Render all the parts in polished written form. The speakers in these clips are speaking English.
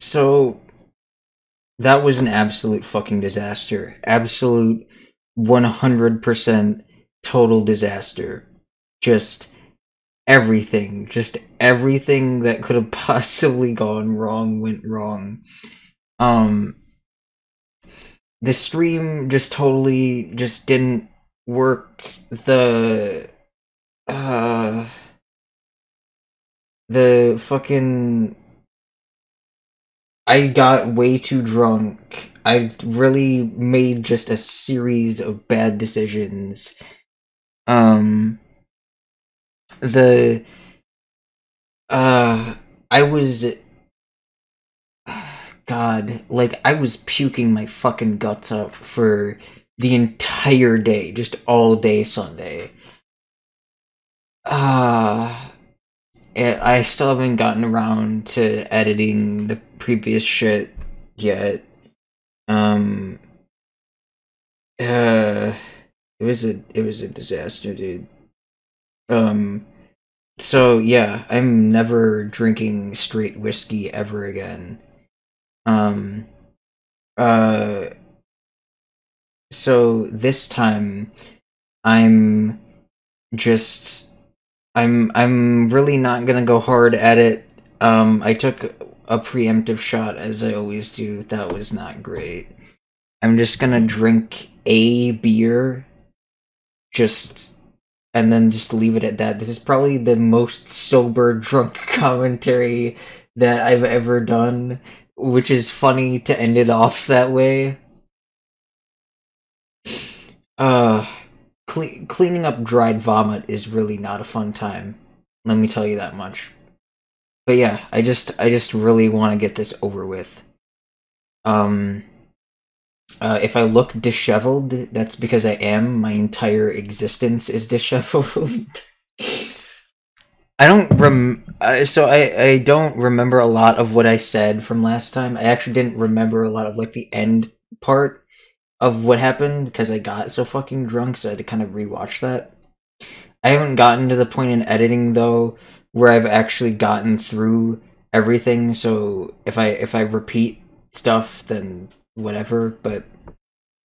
So that was an absolute fucking disaster. Absolute 100% total disaster. Just just everything that could have possibly gone wrong went wrong. Um, the stream just totally just didn't work. Uh, the fucking, I got way too drunk. I really made just a series of bad decisions. Um, the, uh, I was, God, like, I was puking my fucking guts up for the entire day, just all day Sunday. I still haven't gotten around to editing the previous shit yet. Um, uh, it was a disaster, dude. So yeah, I'm never drinking straight whiskey ever again. Um, uh, so this time, I'm just, I'm really not gonna go hard at it. I took a preemptive shot as I always do. That was not great. I'm just gonna drink a beer, just, and then just leave it at that. This is probably the most sober drunk commentary that I've ever done, which is funny to end it off that way. Uh, cleaning up dried vomit is really not a fun time. Let me tell you that much. But yeah, I just really want to get this over with. Um, if I look disheveled, that's because I am. My entire existence is disheveled. I don't I don't remember a lot of what I said from last time. I actually didn't remember a lot of like the end part of what happened because I got so fucking drunk, so I had to kind of rewatch that. I haven't gotten to the point in editing though where I've actually gotten through everything, so if I repeat stuff then whatever, but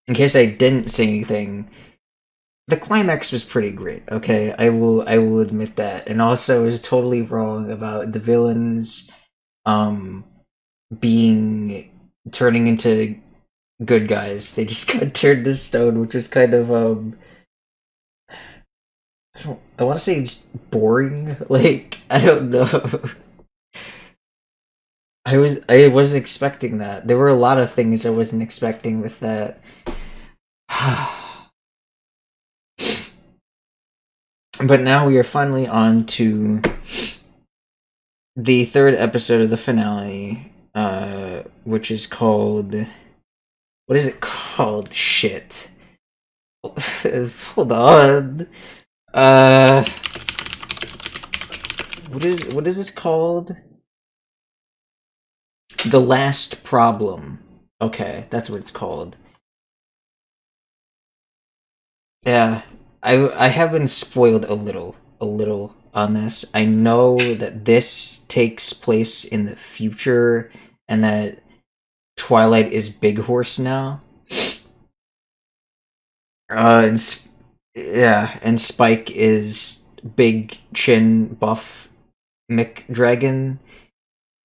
in case I didn't say anything, the climax was pretty great, okay? I will admit that. And also I was totally wrong about the villains um being turning into good guys. They just got turned to stone, which was kind of I want to say just boring. Like, I don't know. I wasn't expecting that. There were a lot of things I wasn't expecting with that. But now we are finally on to the third episode of the finale, which is called, what is it called? Shit. Hold on. Uh, what is this called? The Last Problem. Okay, that's what it's called. Yeah, I have been spoiled a little on this. I know that this takes place in the future, and that Twilight is Big Horse now. And yeah, and Spike is Big Chin Buff McDragon.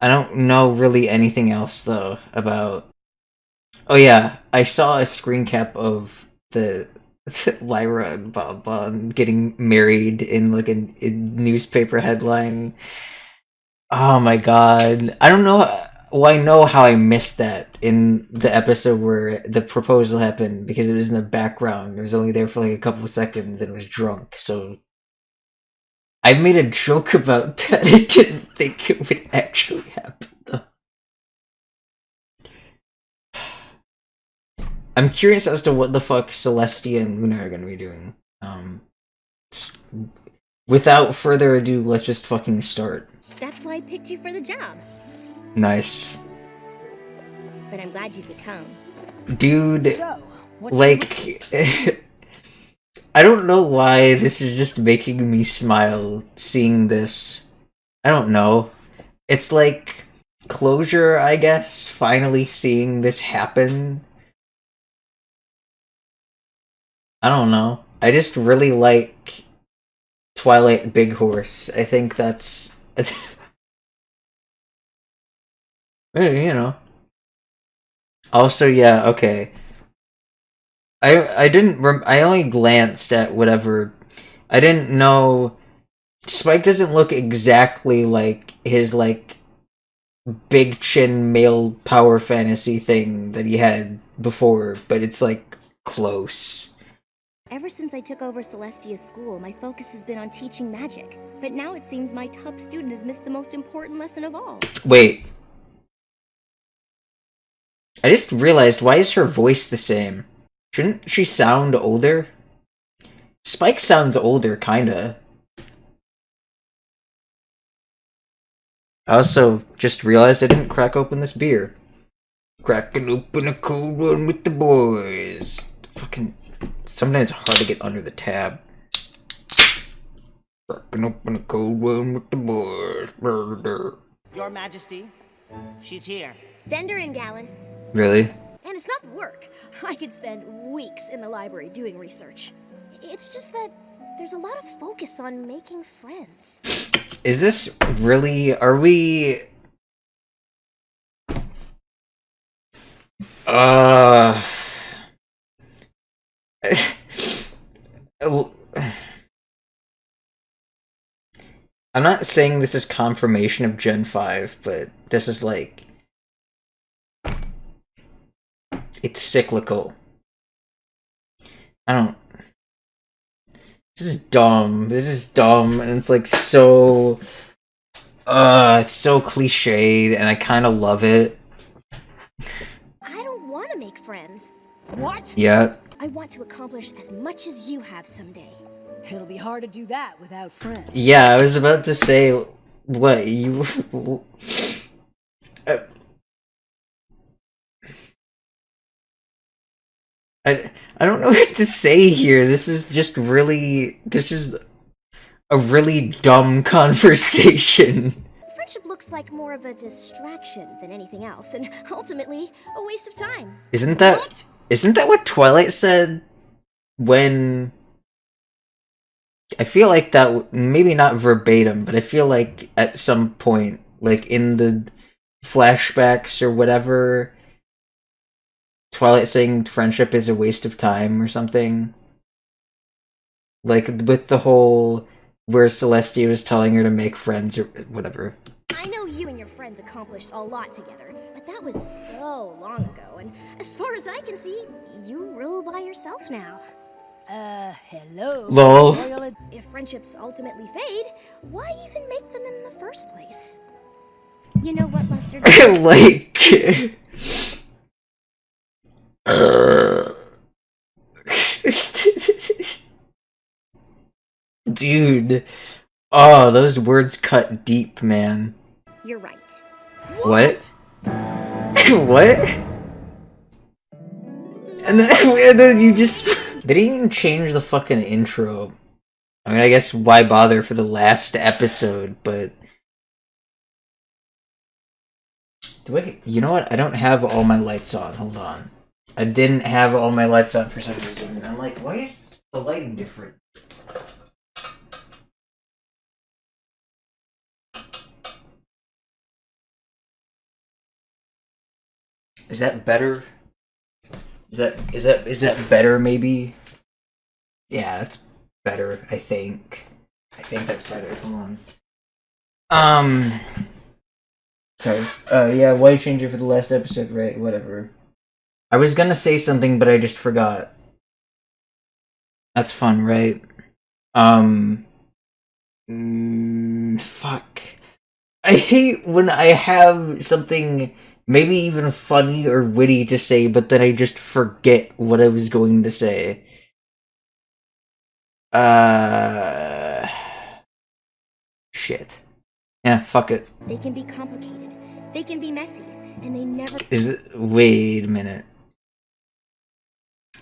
I don't know really anything else though about. Oh yeah, I saw a screen cap of the Lyra and Bon Bon getting married in like a newspaper headline. Oh my god. I don't know. Well, I know how I missed that in the episode where the proposal happened because it was in the background. It was only there for like a couple of seconds and it was drunk. So I made a joke about that. I didn't think it would actually happen though. I'm curious as to what the fuck Celestia and Luna are gonna be doing. Without further ado, let's just fucking start. That's why I picked you for the job. Nice. But I'm glad you could come. Dude, so, like, I don't know why this is just making me smile seeing this. I don't know. It's like closure, I guess. Finally seeing this happen. I don't know. I just really like Twilight Big Horse. I think that's... you know. Also, yeah, okay. I didn't... I only glanced at whatever... I didn't know... Spike doesn't look exactly like his, like, big chin male power fantasy thing that he had before, but it's, like, close. Ever since I took over Celestia's school, my focus has been on teaching magic. But now it seems my top student has missed the most important lesson of all. Wait. I just realized, why is her voice the same? Shouldn't she sound older? Spike sounds older, kinda. I also just realized I didn't crack open this beer. Cracking open a cold one with the boys. Fucking... Sometimes it's hard to get under the tab. Cracking open a cold one with the boys. Murder. Your Majesty, she's here. Send her in, Gallus. Really? And it's not work. I could spend weeks in the library doing research. It's just that there's a lot of focus on making friends. Is this really... Are we... I'm not saying this is confirmation of Gen 5, but this is like... It's cyclical. I don't... This is dumb. This is dumb, and it's like so... it's so cliched, and I kind of love it. I don't want to make friends. What? Yeah. I want to accomplish as much as you have someday. It'll be hard to do that without friends. Yeah, I was about to say... What, you... I don't know what to say here. This is just really... This is a really dumb conversation. Friendship looks like more of a distraction than anything else, and ultimately, a waste of time. Isn't that what Twilight said when... I feel like that, maybe not verbatim, but I feel like at some point, like in the flashbacks or whatever, Twilight saying friendship is a waste of time or something. Like with the whole where Celestia was telling her to make friends or whatever. I know you and your friends accomplished a lot together, but that was so long ago, and as far as I can see, you rule by yourself now. Hello. Lol. If friendships ultimately fade, why even make them in the first place? You know what, Lester? Like... Dude. Oh, those words cut deep, man. You're right. What? What? And then you just... They didn't even change the fucking intro. I mean, I guess why bother for the last episode, but... Wait, you know what? I don't have all my lights on. Hold on. I didn't have all my lights on for some reason. I'm like, why is the lighting different? Is that better? Is that better maybe? Yeah, that's better, I think. I think that's better. Hold on. Sorry. Yeah, why change it for the last episode, right? Whatever. I was gonna say something, but I just forgot. That's fun, right? Fuck. I hate when I have something maybe even funny or witty to say, but then I just forget what I was going to say. Shit. Yeah, fuck it. They can be complicated. They can be messy. And they never... Wait a minute.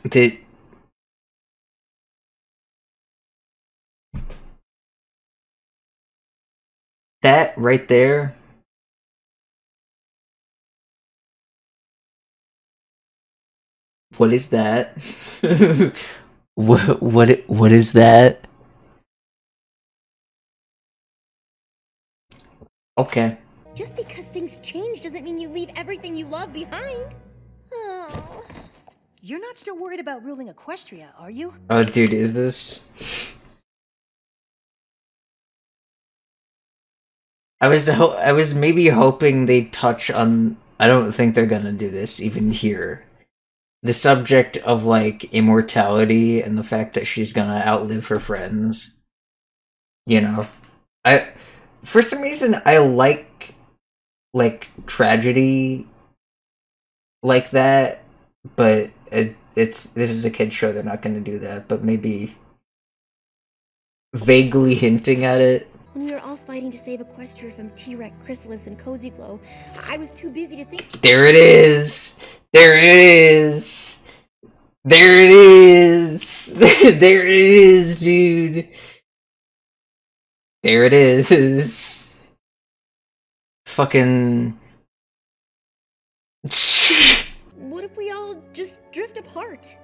Did... That right there What is that? What is that? Okay. Just because things change doesn't mean you leave everything you love behind. Oh. You're not still worried about ruling Equestria, are you? Oh, dude, is this? I was maybe hoping they'd touch on. I don't think they're gonna do this even here. The subject of like immortality and the fact that she's gonna outlive her friends. You know, I for some reason I like tragedy like that, but this is a kid's show. They're not gonna do that, but maybe vaguely hinting at it. When we were all fighting to save Equestria from T-Rex, Chrysalis, and Cozy Glow, I was too busy to think. There it is! There it is! There it is! There it is, dude! There it is! Fucking... What if we all just drift apart?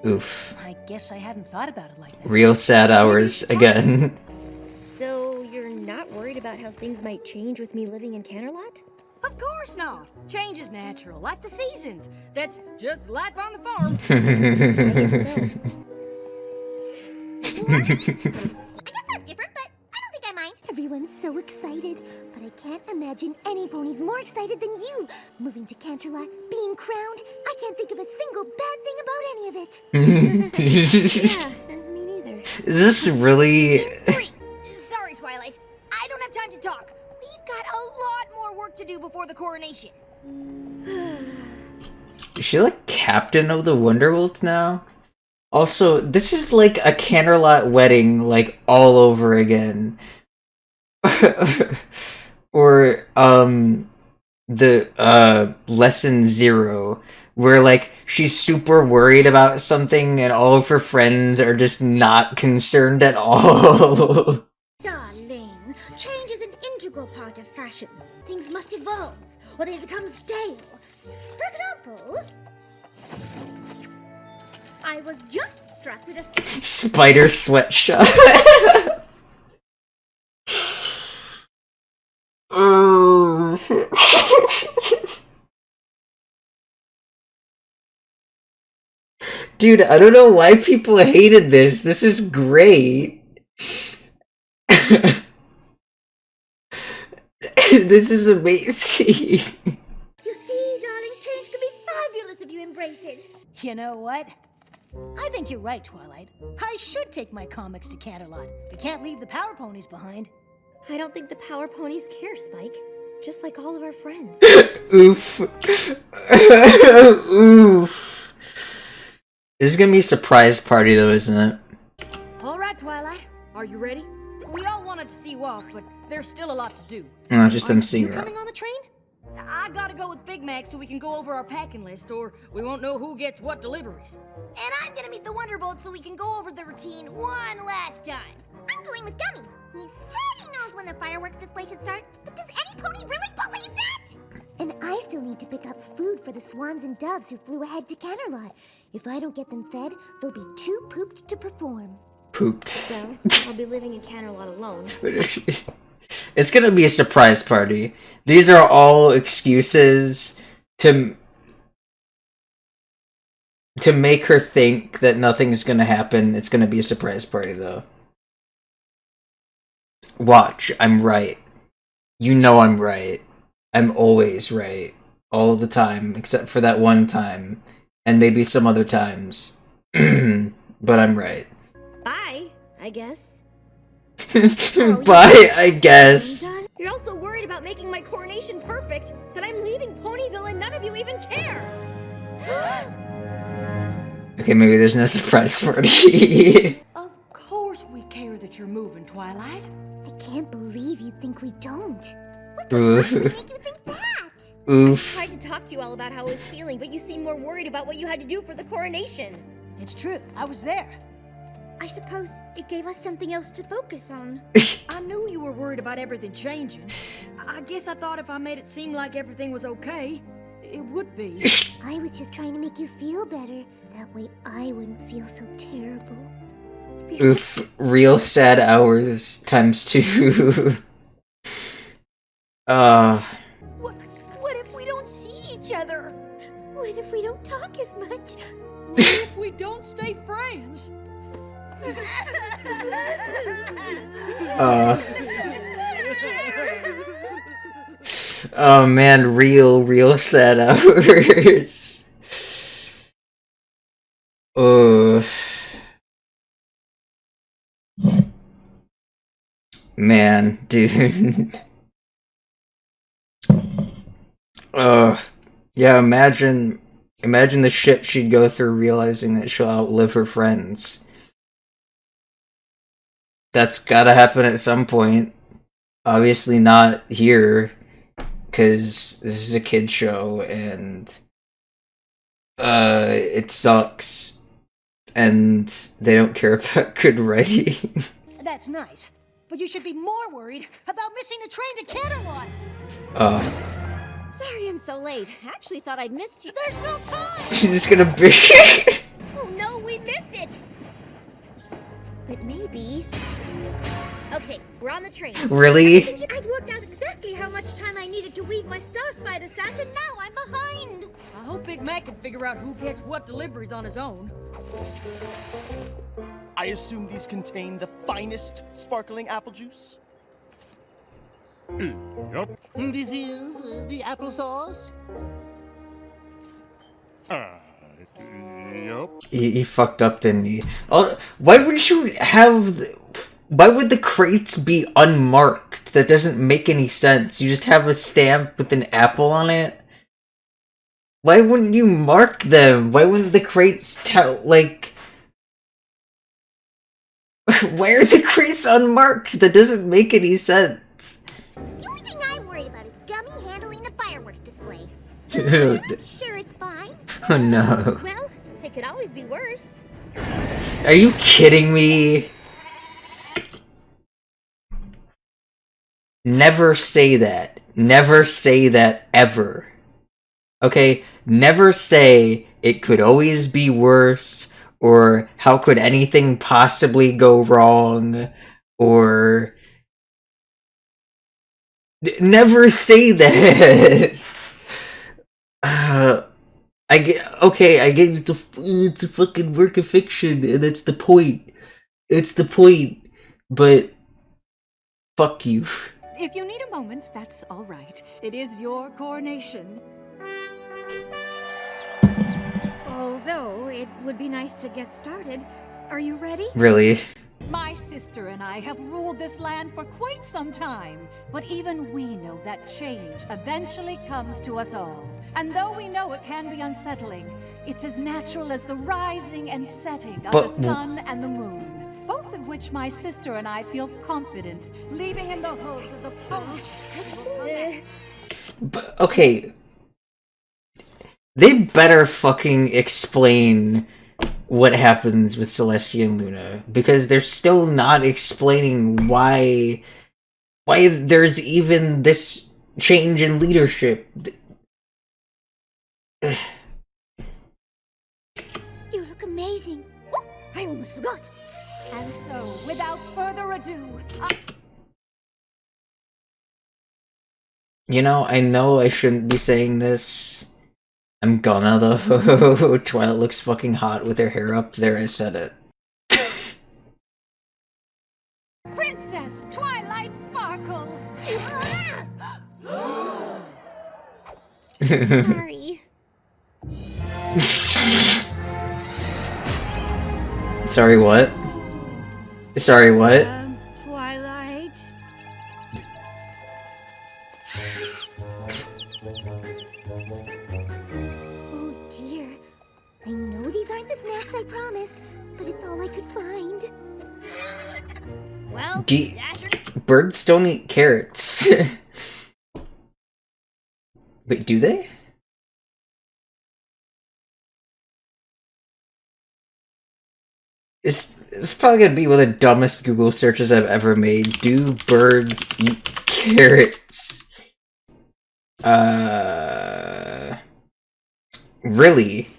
Oof. I guess I hadn't thought about it like that. Real sad hours again. So you're not worried about how things might change with me living in Canterlot? Of course not. Change is natural, like the seasons. That's just life on the farm. I guess so. I guess that's different, but I don't think I mind. Everyone's so excited, but I can't imagine any ponies more excited than you. Moving to Canterlot, being crowned, I can't think of a single bad thing about any of it. Yeah, me neither. Is this really... Sorry, Twilight. I don't have time to talk. We've got a lot more work to do before the coronation. Is she like captain of the Wonderworld now? Also, this is like a Canterlot wedding, like, all over again. Or, the, Lesson 0, where, like, she's super worried about something and all of her friends are just not concerned at all. Darling, change is an integral part of fashion. Things must evolve, or they become stale. For example, I was just struck with a Spider sweatshop. Oh. Dude, I don't know why people hated this. This is great. This is amazing. You see, darling, change can be fabulous if you embrace it. You know what? I think you're right, Twilight. I should take my comics to Canterlot. We can't leave the Power Ponies behind. I don't think the Power Ponies care, Spike. Just like all of our friends. Oof. Oof. This is gonna be a surprise party though, isn't it? All right, Twilight. Are you ready? We all wanted to see you off, but there's still a lot to do. No, just them You seeing her. coming on the train? I gotta go with Big Mac so we can go over our packing list, or we won't know who gets what deliveries. And I'm gonna meet the Wonderbolt so we can go over the routine one last time. I'm going with Gummy. He said he knows when the fireworks display should start, but does any pony really believe that? And I still need to pick up food for the swans and doves who flew ahead to Canterlot. If I don't get them fed, they'll be too pooped to perform. Pooped. Well, I'll be living in Canterlot alone. It's gonna be a surprise party. These are all excuses to make her think that nothing's gonna happen. It's gonna be a surprise party, though. Watch, I'm right. You know I'm right. I'm always right. All the time, except for that one time. And maybe some other times. But I'm right. Bye, I guess. Bye, I guess. You're also worried about making my coronation perfect, that I'm leaving Ponyville and none of you even care. Okay, maybe there's no surprise party. Of course we care that you're moving, Twilight. I can't believe you think we don't. What Oof. the fuck would make you think that? I Oof. tried to talk to you all about how I was feeling, but you seemed more worried about what you had to do for the coronation. It's true. I was there. I suppose it gave us something else to focus on. I knew you were worried about everything changing. I guess I thought if I made it seem like everything was okay, it would be. I was just trying to make you feel better. That way I wouldn't feel so terrible. Oof, real sad hours times 2. What if we don't see each other? What if we don't talk as much? What if we don't stay friends? Oh man, real sad hours. Man, dude. Yeah, imagine the shit she'd go through realizing that she'll outlive her friends. That's gotta happen at some point. Obviously not here, because this is a kid show, and it sucks, and they don't care about good writing. That's nice. But you should be more worried about missing the train to Canterlot. Sorry I'm so late. Actually thought I'd missed you. There's no time! She's just gonna be. Oh no, we missed it! But maybe... Okay, we're on the train. Really? I'd worked out exactly how much time I needed to weave my Star Spider sash, and now I'm behind! I hope Big Mac can figure out who gets what deliveries on his own. I assume these contain the finest sparkling apple juice? Yup. This is the applesauce. Yup. He fucked up, didn't he? Oh, why would you have... Why would the crates be unmarked? That doesn't make any sense. You just have a stamp with an apple on it? Why wouldn't you mark them? Why wouldn't the crates tell, like... Why are the crates unmarked? That doesn't make any sense. The only thing I'm worried about is Gummy handling the fireworks display. Dude. I'm sure it's fine. Oh no. Well, it could always be worse. Are you kidding me? Never say that. Never say that ever. Okay? Never say it could always be worse, or how could anything possibly go wrong, or... Never say that! Okay, I get it's a fucking work of fiction, and that's the point. It's the point. But... fuck you. If you need a moment, that's all right. It is your coronation. Although, it would be nice to get started. Are you ready? Really? My sister and I have ruled this land for quite some time, but even we know that change eventually comes to us all. And though we know it can be unsettling, it's as natural as the rising and setting of the sun and the moon. Both of which my sister and I feel confident leaving in the hooves of the pony. But, okay. They better fucking explain what happens with Celestia and Luna, because they're still not explaining why there's even this change in leadership. You look amazing. Oh, I almost forgot. And so, without further ado, You know I shouldn't be saying this. I'm gonna, though. Twilight looks fucking hot with her hair up. There, I said it. Princess Twilight Sparkle! Sorry. Sorry, what? Sorry, what? Twilight? Oh dear. I know these aren't the snacks I promised, but it's all I could find. Well, Birds don't eat carrots. Wait, do they? It's probably gonna be one of the dumbest Google searches I've ever made. Do birds eat carrots? Really?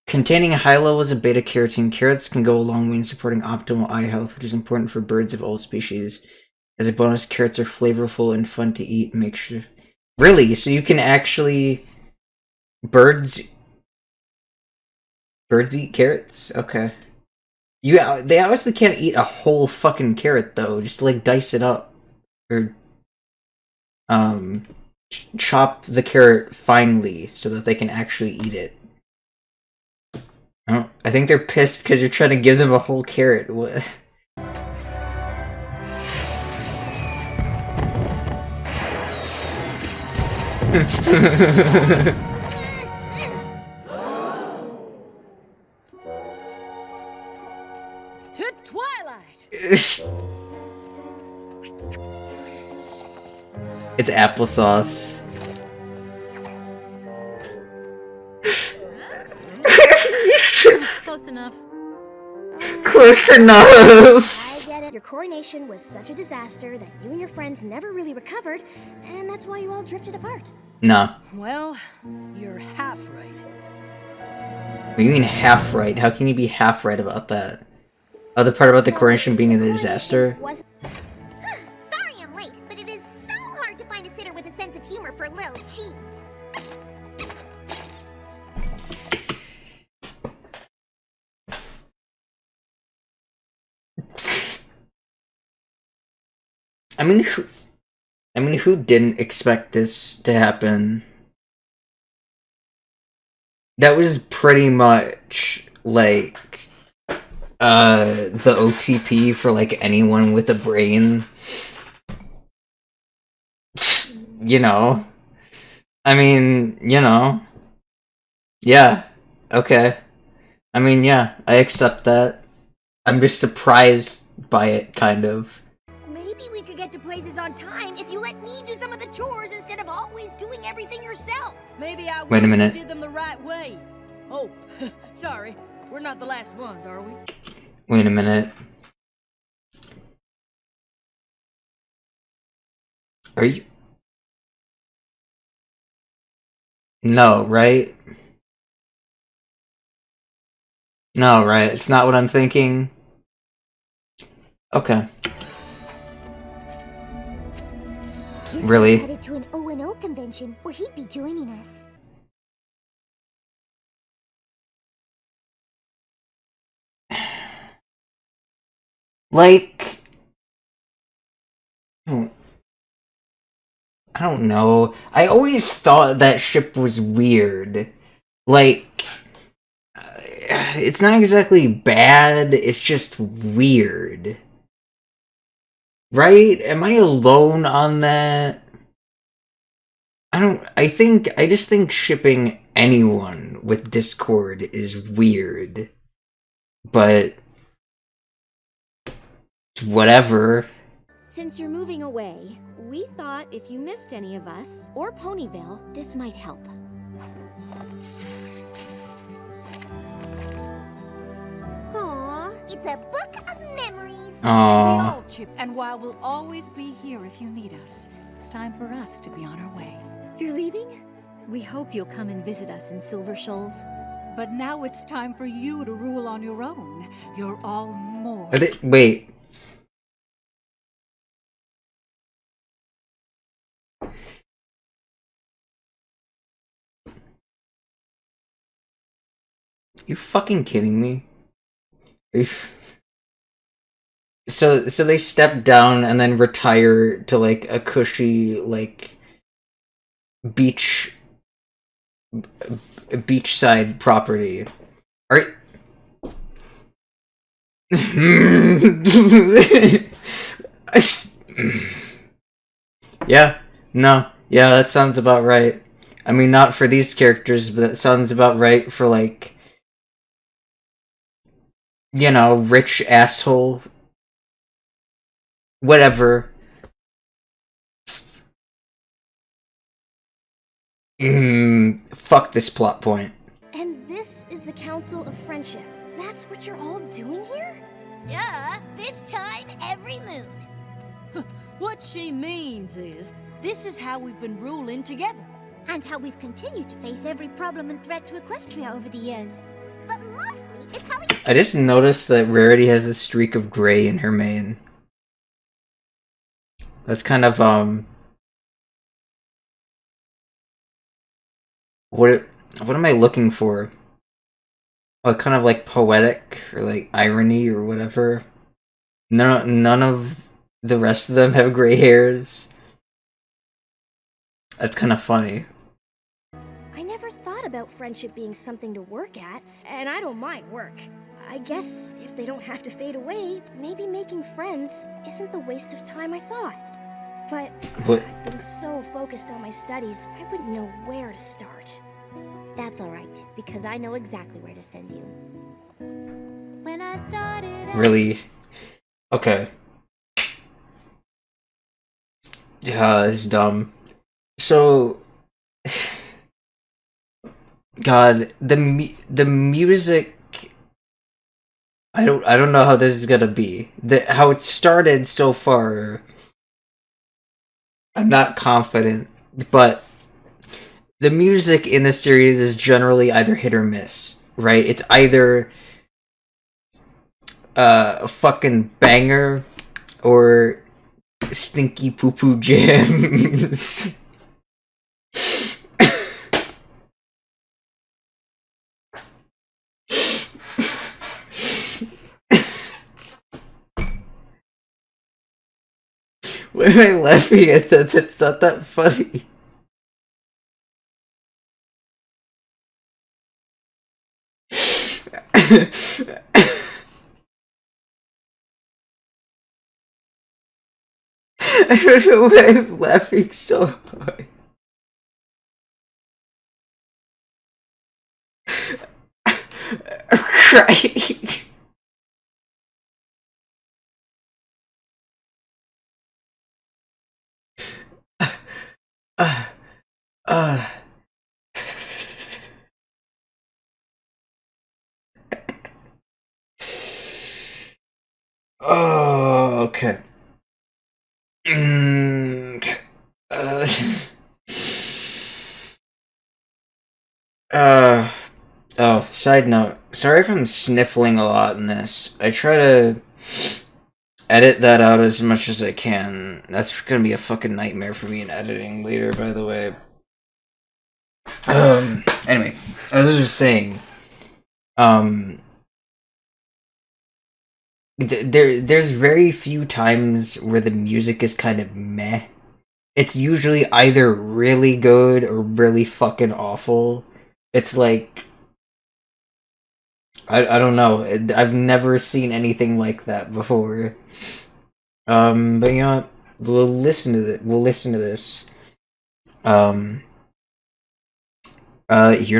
Containing high levels of beta-carotene, carrots can go a long way in supporting optimal eye health, which is important for birds of all species. As a bonus, carrots are flavorful and fun to eat. Make sure... Really? So you can actually... Birds eat carrots? Okay. They obviously can't eat a whole fucking carrot, though. Just, like, dice it up. Or... chop the carrot finely so that they can actually eat it. Oh, I think they're pissed because you're trying to give them a whole carrot. What? To Twilight! It's applesauce. Close enough. Close enough! I get it. Your coronation was such a disaster that you and your friends never really recovered, and that's why you all drifted apart. Nah. Well, you're half right. What do you mean half right? How can you be half right about that? Other part about the coronation being a disaster? Sorry I'm late, but it is so hard to find a sitter with a sense of humor for Lil Cheese. I mean, who didn't expect this to happen? That was pretty much, like, the OTP for, like, anyone with a brain. You know? I mean, you know. Yeah. Okay. I mean, yeah, I accept that. I'm just surprised by it, kind of. Maybe we could get to places on time if you let me do some of the chores instead of always doing everything yourself. Maybe I Wait a minute. did them the right way. Oh, sorry. We're not the last ones, are we? Wait a minute. Are you... No, right? No, right? It's not what I'm thinking. Okay. Really? Headed to an O&O convention where he'd be joining us. Like... I don't know. I always thought that ship was weird. Like... it's not exactly bad, it's just weird. Right? Am I alone on that? I just think shipping anyone with Discord is weird. But... whatever. Since you're moving away, we thought if you missed any of us, or Ponyville, this might help. Aww, it's a book of memories. Aww. And while we'll always be here if you need us, it's time for us to be on our way. You're leaving? We hope you'll come and visit us in Silver Shoals. But now it's time for you to rule on your own. You're all more. Wait. You fucking kidding me? So they step down and then retire to like a cushy like beachside property. Are yeah, no, yeah, that sounds about right. I mean, not for these characters, but that sounds about right for like, you know, rich asshole. Whatever. Fuck this plot point. And this is the Council of Friendship. That's what you're all doing here? Duh, this time every moon. What she means is, this is how we've been ruling together. And how we've continued to face every problem and threat to Equestria over the years. But mostly, it's how we... I just noticed that Rarity has a streak of gray in her mane. That's kind of, what am I looking for? Oh, kind of like poetic, or like irony, or whatever. None of the rest of them have gray hairs. That's kind of funny. I never thought about friendship being something to work at, and I don't mind work. I guess if they don't have to fade away, maybe making friends isn't the waste of time I thought. But I've been so focused on my studies, I wouldn't know where to start. That's alright, because I know exactly where to send you. When I started... Really? Okay. Yeah, this is dumb. So... God, the music... I don't know how this is gonna be. How it started so far... I'm not confident, but... The music in the series is generally either hit or miss, right? It's either... a fucking banger, or... stinky poo-poo jams. Why am I laughing at that? That's not that funny. I don't know why I'm laughing so hard. I'm crying. Uh, oh, okay. Uh, oh, side note. Sorry if I'm sniffling a lot in this. I try to edit that out as much as I can. That's gonna be a fucking nightmare for me in editing later, by the way. Anyway, as I was just saying, there's very few times where the music is kind of meh. It's usually either really good or really fucking awful. It's like... I don't know. I've never seen anything like that before. But you know what? We'll listen to this. You're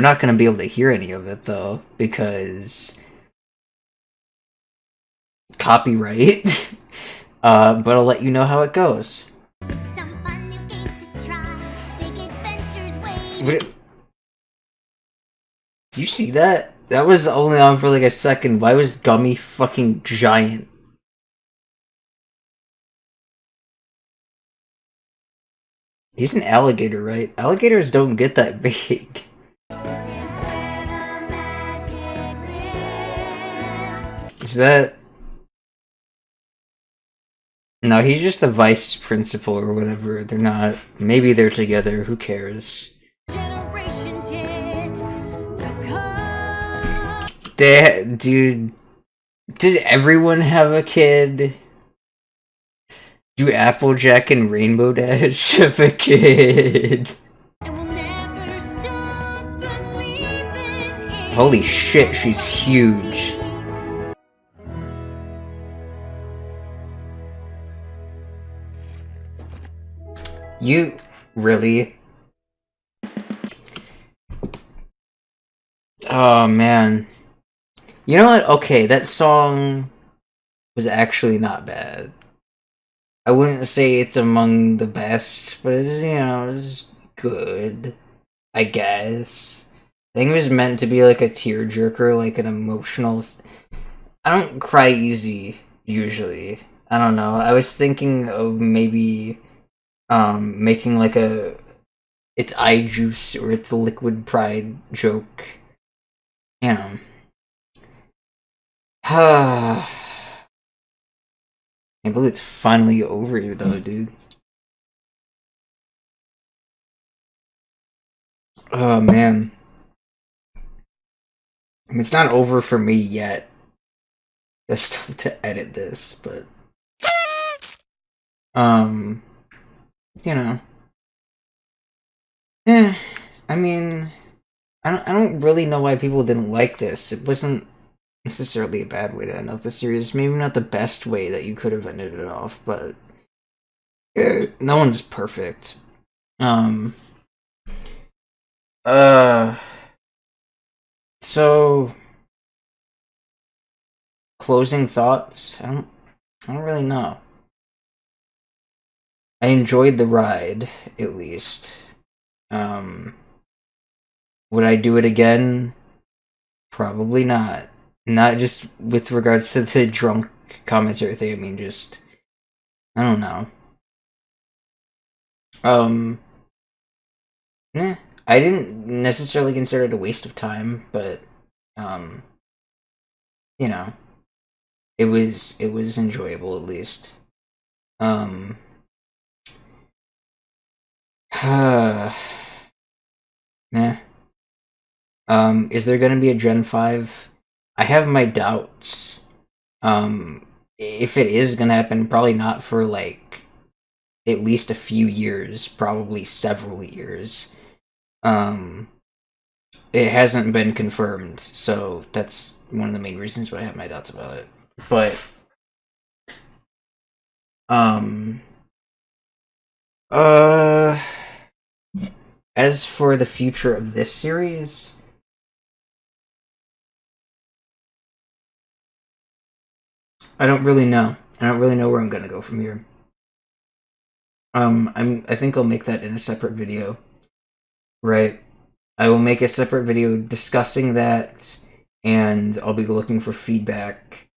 not gonna be able to hear any of it, though, because... copyright. But I'll let you know how it goes. Some fun new games to try, big adventures waiting. Do you see that? That was only on for like a second. Why was Gummy fucking giant? He's an alligator, right? Alligators don't get that big. Is that... No, he's just the vice principal or whatever. They're not... Maybe they're together. Who cares? Dude... Did everyone have a kid? Do Applejack and Rainbow Dash have a kid? Holy shit, she's huge. You... really? Oh, man. You know what? Okay, that song was actually not bad. I wouldn't say it's among the best, but it's, you know, it's good. I guess. I think it was meant to be like a tearjerker, like an emotional... I don't cry easy, usually. I don't know. I was thinking of maybe... making like a it's eye juice or it's a liquid pride joke. You know. I believe it's finally over though, dude. Oh man. I mean, it's not over for me yet. There's stuff to edit this, but you know. I mean, I don't really know why people didn't like this. It wasn't necessarily a bad way to end off the series. Maybe not the best way that you could have ended it off, but no one's perfect. So closing thoughts. I don't really know. I enjoyed the ride, at least. Would I do it again? Probably not. Not just with regards to the drunk commentary thing. I mean, just I don't know. I didn't necessarily consider it a waste of time, but you know, it was enjoyable at least. Is there gonna be a Gen 5? I have my doubts. If it is gonna happen, probably not for like at least a few years, probably several years. It hasn't been confirmed, so that's one of the main reasons why I have my doubts about it. But as for the future of this series, I don't really know. I don't really know where I'm gonna go from here. I think I'll make that in a separate video. Right. I will make a separate video discussing that, and I'll be looking for feedback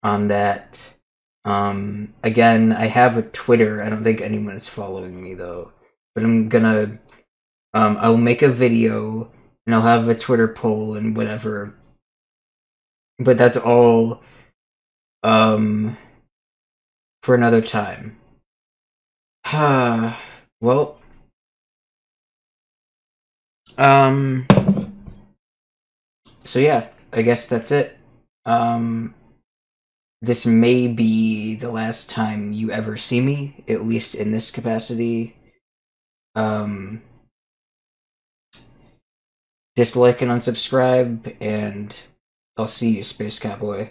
on that. Again, I have a Twitter. I don't think anyone's following me though. But I'm gonna I'll make a video and I'll have a Twitter poll and whatever. But that's all for another time. Well, so yeah, I guess that's it. This may be the last time you ever see me, at least in this capacity. Dislike and unsubscribe, and I'll see you, Space Cowboy.